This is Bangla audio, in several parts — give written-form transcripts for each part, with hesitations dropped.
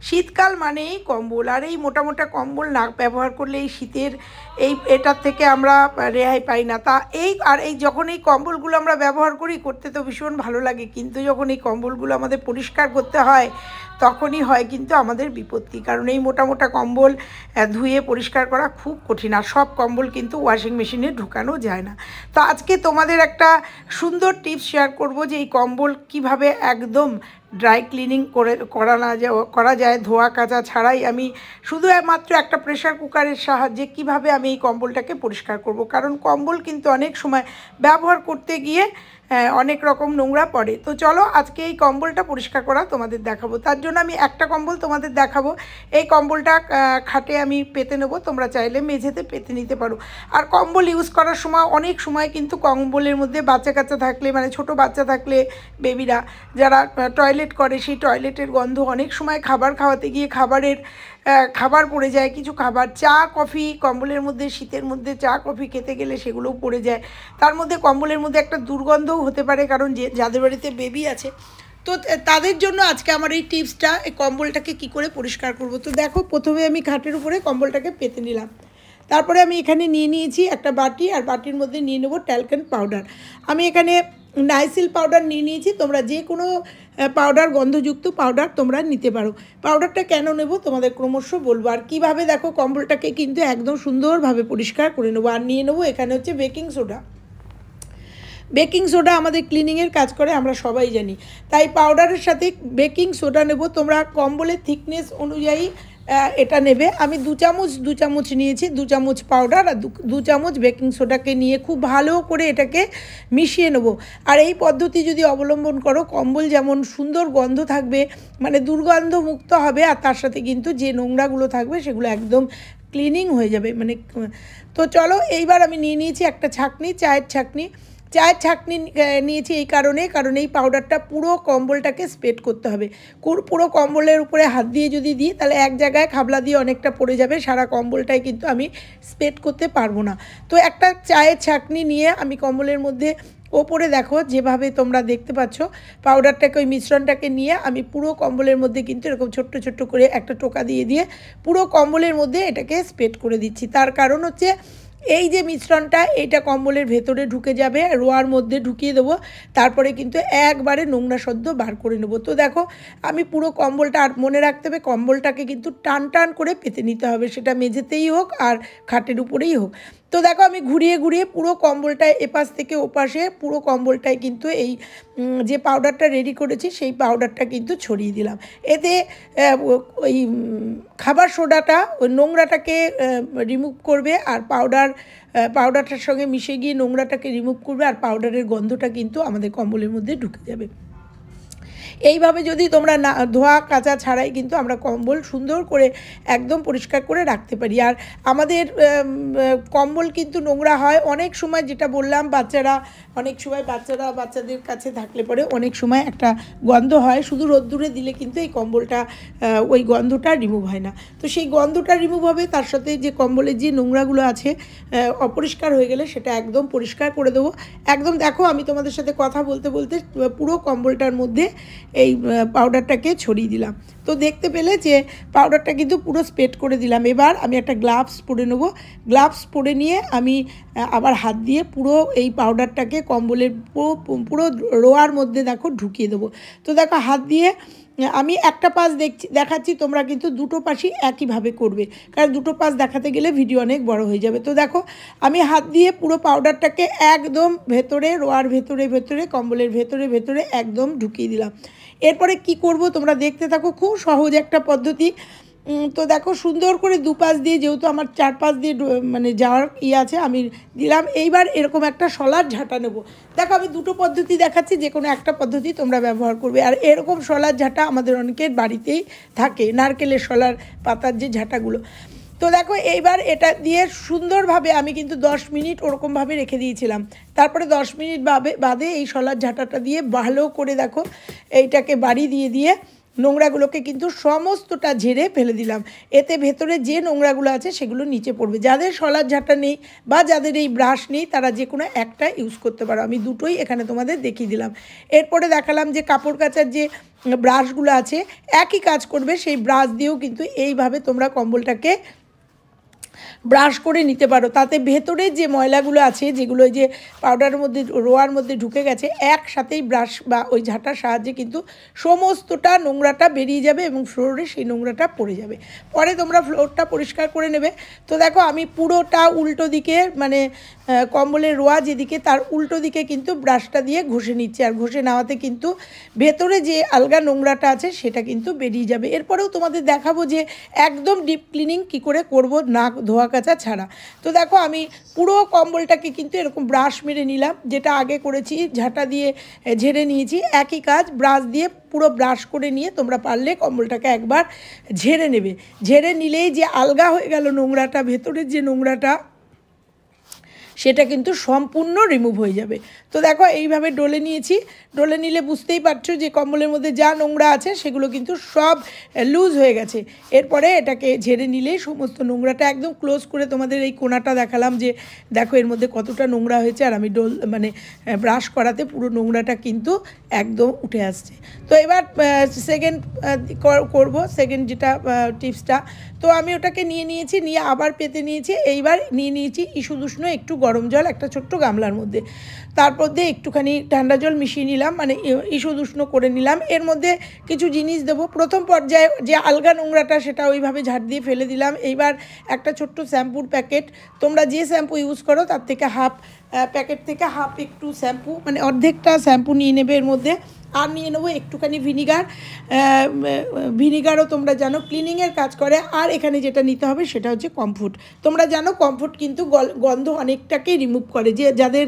শীতকাল মানেই কম্বল, আর এই মোটা মোটা কম্বল না ব্যবহার করলে এই শীতের এটার থেকে আমরা রেহাই পাই না। তা এই যখন এই কম্বলগুলো আমরা ব্যবহার করতে তো ভীষণ ভালো লাগে, কিন্তু যখন এই কম্বলগুলো আমাদের পরিষ্কার করতে হয় তখনই হয় কিন্তু আমাদের বিপত্তি। কারণ এই মোটা মোটা কম্বল ধুয়ে পরিষ্কার করা খুব কঠিন, আর সব কম্বল কিন্তু ওয়াশিং মেশিনে ঢুকানো যায় না। তো আজকে তোমাদের একটা সুন্দর টিপস শেয়ার করব যে এই কম্বল কিভাবে একদম ড্রাই ক্লিনিং করা যায় ধোয়া কাচা ছাড়াই। আমি শুধু মাত্র একটা প্রেশার কুকারের সাহায্যে কিভাবে আমি এই কম্বলটাকে পরিষ্কার করব। কারণ কম্বল কিন্তু অনেক সময় ব্যবহার করতে গিয়ে অনেক রকম নোংরা পড়ে। তো চলো আজকে এই কম্বলটা পরিষ্কার করা তোমাদের দেখাবো। তার জন্য আমি একটা কম্বল তোমাদের দেখাবো। এই কম্বলটা খাটে আমি পেতে নেবো, তোমরা চাইলে মেঝেতে পেতে নিতে পারো। আর কম্বল ইউজ করার সময় অনেক সময় কিন্তু কম্বলের মধ্যে বাচ্চা কাচ্চা থাকলে, মানে ছোট বাচ্চা থাকলে, বেবিরা যারা টয়লেট করে সেই টয়লেটের গন্ধ, অনেক সময় খাবার খাওয়াতে গিয়ে খাবার পড়ে যায়, কিছু খাবার, চা কফি কম্বলের মধ্যে, শীতের মধ্যে চা কফি খেতে গেলে সেগুলোও পড়ে যায়। তার মধ্যে কম্বলের মধ্যে একটা দুর্গন্ধও হতে পারে, কারণ যাদের বাড়িতে বেবি আছে। তো তাদের জন্য আজকে আমার এই টিপসটা, এই কম্বলটাকে কি করে পরিষ্কার করব। তো দেখো, প্রথমে আমি খাটের উপরে কম্বলটাকে পেতে নিলাম। তারপরে আমি এখানে নিয়ে নিয়েছি একটা বাটি, আর বাটির মধ্যে নিয়ে নেবো ট্যালকেন পাউডার। আমি এখানে নাইসিল পাউডার নিয়ে নিয়েছি, তোমরা যে কোনো পাউডার, গন্ধযুক্ত পাউডার তোমরা নিতে পারো। পাউডারটা কেন নেব তোমাদের ক্রমশ বলবো। আর কীভাবে দেখো কম্বলটাকে কিন্তু একদম সুন্দরভাবে পরিষ্কার করে নেবো। আর নিয়ে নেবো এখানে হচ্ছে বেকিং সোডা। বেকিং সোডা আমাদের ক্লিনিংয়ের কাজ করে, আমরা সবাই জানি। তাই পাউডারের সাথে বেকিং সোডা নেব। তোমরা কম্বলের থিকনেস অনুযায়ী এটা নেবে। আমি দু চামচ নিয়েছি, 2 চামচ পাউডার আর 2 চামচ বেকিং সোডাকে নিয়ে খুব ভালো করে এটাকে মিশিয়ে নেব। আর এই পদ্ধতি যদি অবলম্বন করো, কম্বল যেমন সুন্দর গন্ধ থাকবে, মানে দুর্গন্ধ মুক্ত হবে, আর তার সাথে কিন্তু যে নোংরাগুলো থাকবে সেগুলো একদম ক্লিনিং হয়ে যাবে। তো চলো, এইবার আমি নিয়ে নিয়েছি একটা ছাঁকনি, চায়ের ছাঁকনি নিয়েছি কারণ এই পাউডারটা পুরো কম্বলটাকে স্প্রেড করতে হবে। পুরো কম্বলের উপরে হাত দিয়ে যদি দিই তাহলে এক জায়গায় খাবলা দিয়ে অনেকটা পড়ে যাবে, সারা কম্বলটাই কিন্তু আমি স্প্রেড করতে পারবো না। তো একটা চায়ের ছাঁকনি নিয়ে আমি কম্বলের মধ্যে ওপরে দেখো যেভাবে তোমরা দেখতে পাচ্ছ পাউডারটাকে, ওই মিশ্রণটাকে নিয়ে আমি পুরো কম্বলের মধ্যে কিন্তু এরকম ছোট্ট ছোট্ট করে একটা টোকা দিয়ে পুরো কম্বলের মধ্যে এটাকে স্প্রেড করে দিচ্ছি। তার কারণ হচ্ছে এই যে মিশ্রণটা, এইটা কম্বলের ভেতরে ঢুকে যাবে, রোয়ার মধ্যে ঢুকিয়ে দেবো, তারপরে কিন্তু একবারে নোংরা সদ্য বার করে নেবো। তো দেখো আমি পুরো কম্বলটা, আর মনে রাখতে হবে কম্বলটাকে কিন্তু টান করে পেতে নিতে হবে, সেটা মেঝেতেই হোক আর খাটের উপরেই হোক। তো দেখো আমি ঘুরিয়ে পুরো কম্বলটায় এপাশ থেকে ওপাশে পুরো কম্বলটায় কিন্তু এই যে পাউডারটা রেডি করেছি সেই পাউডারটা কিন্তু ছড়িয়ে দিলাম। এতে ওই খাবার সোডাটা ওই নোংরাটাকে রিমুভ করবে, আর পাউডারটার সঙ্গে মিশে গিয়ে নোংরাটাকে রিমুভ করবে, আর পাউডারের গন্ধটা কিন্তু আমাদের কম্বলের মধ্যে ঢুকে যাবে। এইভাবে যদি তোমরা না ধোয়া কাচা ছাড়াই কিন্তু আমরা কম্বল সুন্দর করে একদম পরিষ্কার করে রাখতে পারি। আর আমাদের কম্বল কিন্তু নোংরা হয় অনেক সময়, যেটা বললাম, বাচ্চাদের কাছে থাকলে পরে অনেক সময় একটা গন্ধ হয়, শুধু রোদ্দুরে দিলে কিন্তু এই কম্বলটা ওই গন্ধটা রিমুভ হয় না। তো সেই গন্ধটা রিমুভ হবে, তার সাথে যে কম্বলের যে নোংরাগুলো আছে অপরিষ্কার হয়ে গেলে সেটা একদম পরিষ্কার করে দেবো। একদম দেখো আমি তোমাদের সাথে কথা বলতে পুরো কম্বলটার মধ্যে এই পাউডারটাকে ছড়িয়ে দিলাম। তো দেখতে পেলে যে পাউডারটা কিন্তু পুরো স্প্রেড করে দিলাম। এবার আমি একটা গ্লাভস পরে নেব। গ্লাভস পরে নিয়ে আমি আবার হাত দিয়ে পুরো এই পাউডারটাকে কম্বলের পুরো রোয়ার মধ্যে দেখো ঢুকিয়ে দেবো। তো দেখো হাত দিয়ে আমি একটা পাশ দেখাচ্ছি, তোমরা কিন্তু দুটো পাশই একইভাবে করবে, কারণ দুটো পাশ দেখাতে গেলে ভিডিও অনেক বড় হয়ে যাবে। তো দেখো আমি হাত দিয়ে পুরো পাউডারটাকে একদম ভেতরে, রোয়ার ভেতরে কম্বলের ভেতরে একদম ঢুকিয়ে দিলাম। এরপরে কি করব তোমরা দেখতে থাকো, খুব সহজ একটা পদ্ধতি। তো দেখো সুন্দর করে দুপাশ দিয়ে, যেহেতু আমার 4 পাশ দিয়ে যাওয়ার আছে, আমি দিলাম। এইবার এরকম একটা শলার ঝাঁটা নেব। দেখো আমি দুটো পদ্ধতি দেখাচ্ছি, যে কোনো একটা পদ্ধতি তোমরা ব্যবহার করবে। আর এরকম শলার ঝাঁটা আমাদের অনেকের বাড়িতেই থাকে, নারকেলের শলার পাতার যে ঝাঁটাগুলো। তো দেখো এইবার এটা দিয়ে সুন্দরভাবে আমি কিন্তু 10 মিনিট ওরকমভাবে রেখে দিয়েছিলাম। তারপরে 10 মিনিট বাদে এই শলার ঝাঁটাটা দিয়ে ভালো করে দেখো এইটাকে বাড়ি দিয়ে নোংরাগুলোকে কিন্তু সমস্তটা ঝেড়ে ফেলে দিলাম। এতে ভেতরে যে নোংরাগুলো আছে সেগুলো নিচে পড়বে। যাদের শলার ঝাঁটা নেই বা যাদের এই ব্রাশ নেই তারা যে কোনো একটা ইউজ করতে পারো। আমি দুটোই এখানে তোমাদের দেখিয়ে দিলাম। এরপরে দেখালাম যে কাপড় কাচার যে ব্রাশগুলো আছে একই কাজ করবে, সেই ব্রাশ দিয়েও কিন্তু এইভাবে তোমরা কম্বলটাকে ব্রাশ করে নিতে পারো। তাতে ভেতরে যে ময়লাগুলো আছে, যেগুলো ওই যে পাউডারের মধ্যে রোয়ার মধ্যে ঢুকে গেছে, একসাথেই ব্রাশ বা ওই ঝাঁটার সাহায্যে কিন্তু সমস্তটা নোংরাটা বেরিয়ে যাবে এবং ফ্লোরে সেই নোংরাটা পড়ে যাবে। পরে তোমরা ফ্লোরটা পরিষ্কার করে নেবে। তো দেখো আমি পুরোটা উল্টো দিকে, মানে কম্বলের রোয়া যেদিকে তার উল্টো দিকে কিন্তু ব্রাশটা দিয়ে ঘষে নিচ্ছে, আর ঘষে নেওয়াতে কিন্তু ভেতরে যে আলগা নোংরাটা আছে সেটা কিন্তু বেরিয়ে যাবে। এরপরেও তোমাদের দেখাবো যে একদম ডিপ ক্লিনিং কী করে করব, না ধোয়া কাচা ছাড়া। তো দেখো আমি পুরো কম্বলটাকে কিন্তু এরকম ব্রাশ মেরে নিলাম, যেটা আগে করেছি ঝাঁটা দিয়ে ঝেড়ে নিয়েছি, একই কাজ ব্রাশ দিয়ে পুরো ব্রাশ করে নিয়ে তোমরা পারলে কম্বলটাকে একবার ঝেড়ে নেবে। ঝেড়ে নিলেই যে আলগা হয়ে গেল নোংরাটা, ভেতরের যে নোংরাটা সেটা কিন্তু সম্পূর্ণ রিমুভ হয়ে যাবে। তো দেখো এইভাবে ডলে নিয়েছি, ডলে নিলে বুঝতেই পারছো যে কম্বলের মধ্যে যা নোংরা আছে সেগুলো কিন্তু সব লুজ হয়ে গেছে। এরপরে এটাকে ঝেড়ে নিলেই সমস্ত নোংরাটা একদম ক্লোজ করে তোমাদের এই কোণাটা দেখালাম যে দেখো এর মধ্যে কতটা নোংরা হয়েছে, আর আমি ব্রাশ করাতে পুরো নোংরাটা কিন্তু একদম উঠে আসছে। তো এবার সেকেন্ড করব, সেকেন্ড যেটা টিপসটা, তো আমি ওটাকে নিয়েছি, নিয়ে আবার পেতে নিয়েছি। এইবার নিয়েছি ইস্যুদুষ্ণ একটু গরম জল একটা ছোট্ট গামলার মধ্যে, তারপর দিয়ে একটুখানি ঠান্ডা জল মিশিয়ে নিলাম, মানে ইস্যুদুষ্ণ করে নিলাম। এর মধ্যে কিছু জিনিস দেবো। প্রথম পর্যায়ে যে আলগা নোংরাটা সেটা ওইভাবে ঝাড় দিয়ে ফেলে দিলাম। এইবার একটা ছোট্ট শ্যাম্পুর প্যাকেট, তোমরা যে শ্যাম্পু ইউজ করো তার থেকে হাফ, প্যাকেট থেকে হাফ একটু শ্যাম্পু, মানে অর্ধেকটা শ্যাম্পু নিয়ে নেবে এর মধ্যে। আর নিয়ে নেবো একটুখানি ভিনিগার। ভিনিগারও তোমরা জানো ক্লিনিংয়ের কাজ করে। আর এখানে যেটা নিতে হবে সেটা হচ্ছে কমফোর্ট। তোমরা জানো কমফোর্ট কিন্তু গন্ধ অনেকটাকেই রিমুভ করে, যে যাদের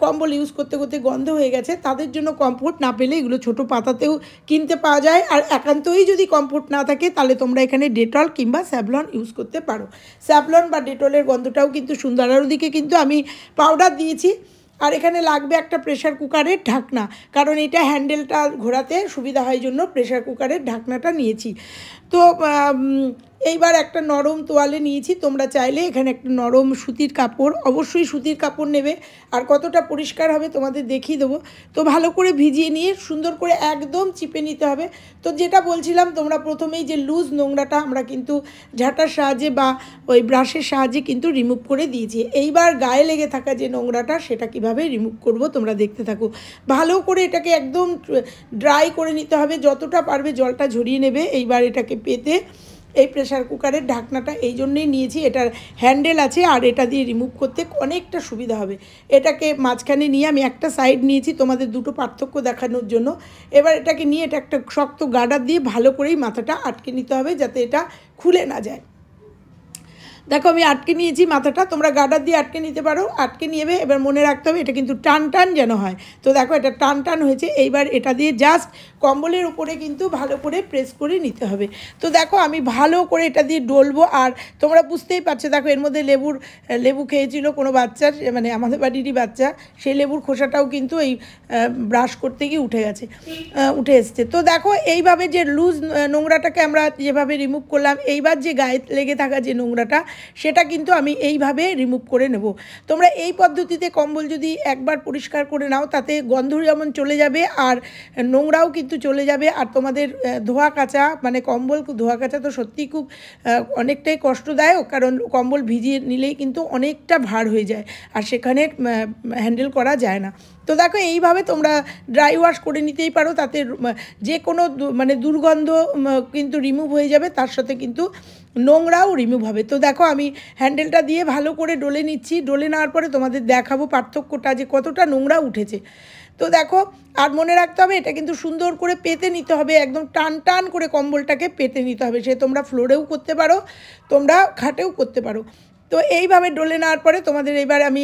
কম্বল ইউজ করতে করতে গন্ধ হয়ে গেছে তাদের জন্য কমফোর্ট, না পেলে এগুলো ছোটো পাতাতেও কিনতে পাওয়া যায়। আর একান্তই যদি কমফোর্ট না থাকে তাহলে তোমরা এখানে ডেটল কিংবা স্যাভলন ইউজ করতে পারো। স্যাভলন বা ডেটলের গন্ধটাও কিন্তু সুন্দর। আর ওদিকে কিন্তু আমি পাউডার দিয়েছি। আর এখানে লাগবে একটা প্রেশার কুকারের ঢাকনা, কারণ এটা হ্যান্ডেলটা ঘোরাতে সুবিধা হয় জন্য প্রেশার কুকারের ঢাকনাটা নিয়েছি। তো এইবার একটা নরম তোয়ালে নিয়েছি, তোমরা চাইলে এখানে একটা নরম সুতির কাপড়, অবশ্যই সুতির কাপড় নেবে। আর কতটা পরিষ্কার হবে তোমাদের দেখিয়ে দেবো। তো ভালো করে ভিজিয়ে নিয়ে সুন্দর করে একদম চিপে নিতে হবে। তো যেটা বলছিলাম, তোমরা প্রথমেই যে লুজ নোংরাটা আমরা কিন্তু ঝাঁটার সাহায্যে বা ওই ব্রাশের সাহায্যে কিন্তু রিমুভ করে দিয়েছি। এইবার গায়ে লেগে থাকা যে নোংরাটা সেটা কিভাবে রিমুভ করব তোমরা দেখতে থাকো। ভালো করে এটাকে একদম ড্রাই করে নিতে হবে, যতটা পারবে জলটা ঝরিয়ে নেবে। এইবার এটাকে পেতে এই প্রেশার কুকারের ঢাকনাটা এই জন্যেই নিয়েছি, এটার হ্যান্ডেল আছে আর এটা দিয়ে রিমুভ করতে অনেকটা সুবিধা হবে। এটাকে মাঝখানে নিয়ে আমি একটা সাইড নিয়েছি তোমাদের দুটো পার্থক্য দেখানোর জন্য। এবার এটাকে নিয়ে এটা একটা শক্ত গার্ডার দিয়ে ভালো করেই মাথাটা আটকে নিতে হবে, যাতে এটা খুলে না যায়। দেখো আমি আটকে নিয়েছি মাথাটা, তোমরা গার্ডার দিয়ে আটকে নিতে পারো, আটকে নিয়ে এবার মনে রাখতে হবে এটা কিন্তু টান টান যেন হয়। তো দেখো এটা টান টান হয়েছে। এইবার এটা দিয়ে জাস্ট কম্বলের উপরে কিন্তু ভালো করে প্রেস করে নিতে হবে। তো দেখো আমি ভালো করে এটা দিয়ে ডলবো। আর তোমরা বুঝতেই পারছো, দেখো এর মধ্যে লেবু খেয়েছিল কোনো বাচ্চার, মানে আমাদের বাড়িরই বাচ্চা, সেই লেবুর খোসাটাও কিন্তু এই ব্রাশ করতে গিয়ে উঠে এসছে। তো দেখো এইভাবে যে লুজ নোংরাটাকে আমরা যেভাবে রিমুভ করলাম, এইবার যে গায়ে লেগে থাকা যে নোংরাটা সেটা কিন্তু আমি এইভাবে রিমুভ করে নেব। তোমরা এই পদ্ধতিতে কম্বল যদি একবার পরিষ্কার করে নাও, তাতে গন্ধ যেমন চলে যাবে আর নোংরাও কিন্তু চলে যাবে। আর তোমাদের ধোয়া কাচা, মানে কম্বল ধোয়া কাচা তো সত্যিই খুব অনেকটাই কষ্টদায়ক, কারণ কম্বল ভিজিয়ে নিলেই কিন্তু অনেকটা ভার হয়ে যায় আর সেখানে হ্যান্ডেল করা যায় না। তো দেখো এইভাবে তোমরা ড্রাই ওয়াশ করে নিতেই পারো, তাতে যে কোনো মানে দুর্গন্ধ কিন্তু রিমুভ হয়ে যাবে, তার সাথে কিন্তু নোংরাও রিমুভ হবে। তো দেখো আমি হ্যান্ডেলটা দিয়ে ভালো করে ডলে নিচ্ছি। ডলে নেওয়ার পরে তোমাদের দেখাবো পার্থক্যটা, যে কতটা নোংরা উঠেছে। তো দেখো, আর মনে রাখতে হবে এটা কিন্তু সুন্দর করে পেতে নিতে হবে, একদম টান টান করে কম্বলটাকে পেতে নিতে হবে। সে তোমরা ফ্লোরেও করতে পারো, তোমরা খাটেও করতে পারো। তো এইভাবে ডলে নেওয়ার পরে তোমাদের এবার আমি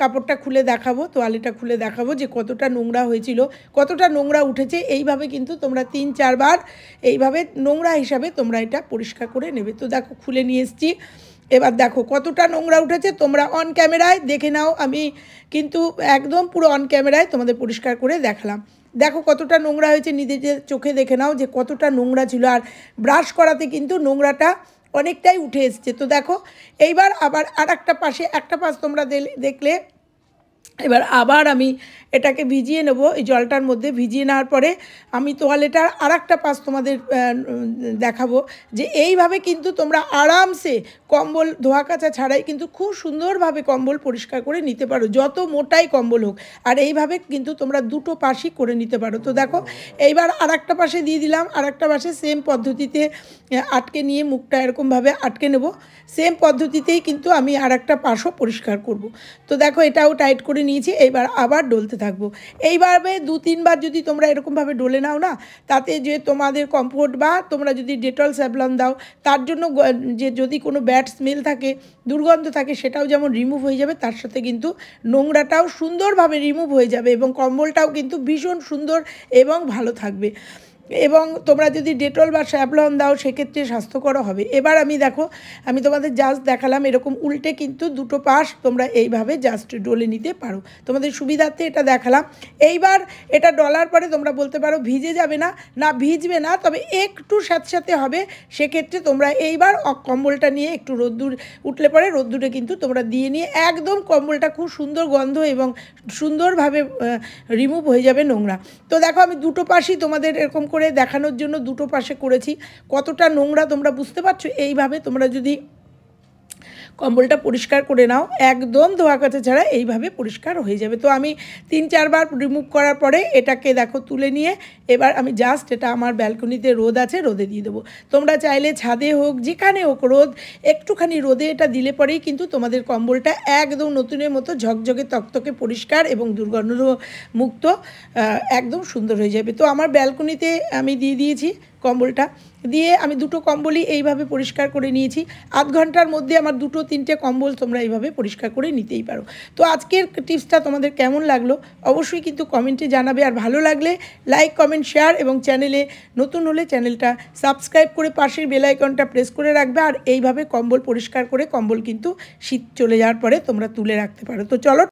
কাপড়টা খুলে দেখাবো, তোয়ালেটা খুলে দেখাবো যে কতটা নোংরা হয়েছিল, কতটা নোংরা উঠেছে। এইভাবে কিন্তু তোমরা 3-4 বার এইভাবে নোংরা হিসাবে তোমরা এটা পরিষ্কার করে নেবে। তো দেখো খুলে নিয়ে এসেছি। এবার দেখো কতটা নোংরা উঠেছে, তোমরা অন ক্যামেরায় দেখে নাও। আমি কিন্তু একদম পুরো অন ক্যামেরায় তোমাদের পরিষ্কার করে দেখালাম। দেখো কতটা নোংরা হয়েছে, নিজেদের চোখে দেখে নাও যে কতটা নোংরা ছিল। আর ব্রাশ করাতে কিন্তু নোংরাটা অনেকটাই উঠে এসছে। তো দেখো এইবার আবার আর একটা পাশে, একটা পাশ তোমরা দেখলে এবার আবার আমি এটাকে ভিজিয়ে নেব, এই জলটার মধ্যে ভিজিয়ে নেওয়ার পরে আমি তোয়ালেটার আর একটা পাশ তোমাদের দেখাবো যে এইভাবে কিন্তু তোমরা আরামসে কম্বল ধোয়া কাচা ছাড়াই কিন্তু খুব সুন্দরভাবে কম্বল পরিষ্কার করে নিতে পারো, যত মোটাই কম্বল হোক। আর এইভাবে কিন্তু তোমরা দুটো পাশই করে নিতে পারো। তো দেখো এইবার আর একটা পাশে দিয়ে দিলাম, আর একটা পাশে সেম পদ্ধতিতে আটকে নিয়ে মুখটা এরকমভাবে আটকে নেব। সেম পদ্ধতিতেই কিন্তু আমি আর একটা পাশও পরিষ্কার করব। তো দেখো এটাও টাইট করে নিয়েছি, এইবার আবার ডলতে থাকবো। এইভাবে 2-3 বার যদি তোমরা এরকমভাবে ডলে নাও না, তাতে যে তোমাদের কমফোর্ট বা তোমরা যদি ডেটল স্যাভলন দাও, তার জন্য যে যদি কোনো ব্যাড স্মেল থাকে, দুর্গন্ধ থাকে, সেটাও যেমন রিমুভ হয়ে যাবে, তার সাথে কিন্তু নোংরাটাও সুন্দরভাবে রিমুভ হয়ে যাবে এবং কম্বলটাও কিন্তু ভীষণ সুন্দর এবং ভালো থাকবে। এবং তোমরা যদি ডেটল বা স্যাভলন দাও সেক্ষেত্রে স্বাস্থ্যকর হবে। এবার আমি দেখো আমি তোমাদের জাস্ট দেখালাম, এরকম উল্টে কিন্তু দুটো পাশ তোমরা এইভাবে জাস্ট ডলে নিতে পারো, তোমাদের সুবিধার্থে এটা দেখালাম। এইবার এটা ডলার পরে তোমরা বলতে পারো ভিজে যাবে না, না ভিজবে না, তবে একটু স্যাঁতস্যাঁতে হবে। সেক্ষেত্রে তোমরা এইবার কম্বলটা নিয়ে একটু রোদ্দুর উঠলে পরে রোদ্দুরে কিন্তু তোমরা দিয়ে নিয়ে একদম কম্বলটা খুব সুন্দর গন্ধ এবং সুন্দরভাবে রিমুভ হয়ে যাবে নোংরা। তো দেখো আমি দুটো পাশই তোমাদের এরকম করে দেখানোর জন্য দুটো পাশে করেছি, কতটা নোংরা তোমরা বুঝতে পারছো। এইভাবে তোমরা যদি কম্বলটা পরিষ্কার করে নাও, একদম ধোয়া কাচা ছাড়া এইভাবে পরিষ্কার হয়ে যাবে। তো আমি 3-4 বার রিমুভ করার পরে এটাকে দেখো তুলে নিয়ে এবার আমি জাস্ট এটা আমার ব্যালকনিতে রোদ আছে, রোদে দিয়ে দেবো। তোমরা চাইলে ছাদে হোক যেখানে হোক রোদ, একটুখানি রোদে এটা দিলে পরেই কিন্তু তোমাদের কম্বলটা একদম নতুনের মতো ঝকঝকে তকতকে পরিষ্কার এবং দুর্গন্ধ মুক্ত একদম সুন্দর হয়ে যাবে। তো আমার ব্যালকনিতে আমি দিয়ে দিয়েছি কম্বলটা, দিয়ে আমি দুটো কম্বলই এইভাবে পরিষ্কার করে নিয়েছি। আধ ঘন্টার মধ্যে আমার 2-3টে কম্বল তোমরা এইভাবে পরিষ্কার করে নিতেই পারো। তো আজকের টিপসটা তোমাদের কেমন লাগলো অবশ্যই কিন্তু কমেন্টে জানাবে, আর ভালো লাগলে লাইক, কমেন্ট, শেয়ার এবং চ্যানেলে নতুন হলে চ্যানেলটা সাবস্ক্রাইব করে পাশের বেল আইকনটা প্রেস করে রাখবে। আর এইভাবে কম্বল পরিষ্কার করে কম্বল কিন্তু শীত চলে যাওয়ার পরে তোমরা তুলে রাখতে পারো। তো চলো।